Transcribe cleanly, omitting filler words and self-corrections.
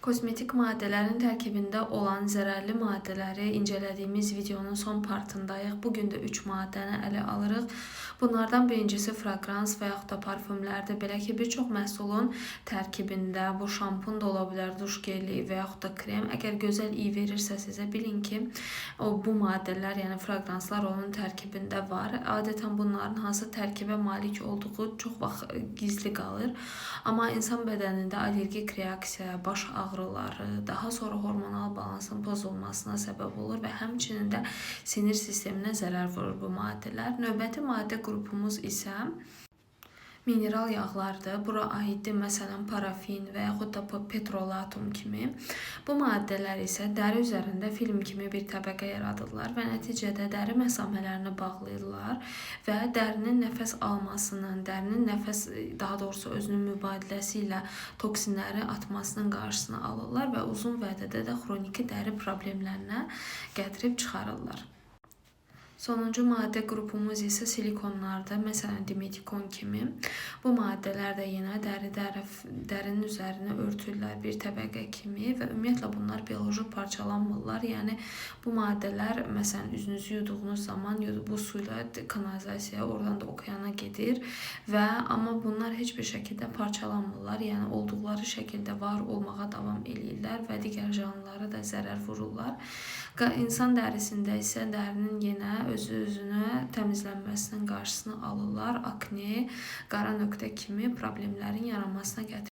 Kosmetik maddələrin tərkibində olan zərərli maddələri incelədiyimiz videonun son partındayıq. Bugün də 3 maddəni ələ alırıq. Bunlardan birincisi fragrans və yaxud da parfümlərdir. Belə ki, bir çox məhsulun tərkibində bu şampun da ola bilər, duş geli və yaxud da krem. Əgər gözəl iyi verirsə sizə, bilin ki, bu maddələr, yəni fragranslar onun tərkibində var. Adətən bunların hansı tərkibə malik olduğu çox vaxt gizli qalır. Amma insan bədənində allergik reaksiya, baş ağrıları, daha sonra hormonal balansın pozulmasına səbəb olur və həmçinin də sinir sisteminə zərər vurur bu maddələr. Növbəti maddə qrupumuz isə mineral yağlardır. Bura aiddir məsələn parafin və yaxud da petrolatum kimi. Bu maddələr isə dəri üzərində film kimi bir təbəqə yaradırlar və nəticədə dəri məsamələrini bağlayırlar və dərinin nəfəs almasının, dərinin daha doğrusu özünün mübadiləsi ilə toksinləri atmasının qarşısını alırlar və uzun vədədə də xroniki dəri problemlərinə gətirib çıxarırlar. Sonuncu maddə qrupumuz isə silikonlardır. Məsələn, dimetikon kimi. Bu maddələr də yenə dərinin üzərini örtürlər bir təbəqə kimi və ümumiyyətlə bunlar bioloji parçalanmırlar. Yəni bu maddələr məsələn üzünüzü yuduğunuz zaman bu suyla kanalizasiyaya, oradan da okeana gedir və amma bunlar heç bir şəkildə parçalanmırlar. Yəni olduqları şəkildə var olmağa davam eləyirlər və digər canlılara da zərər vururlar. İnsan dərisində isə dərinin yenə özünü təmizlənməsinin qarşısını alırlar. Akne, qara nöqtə kimi problemlərin yaranmasına gətirir.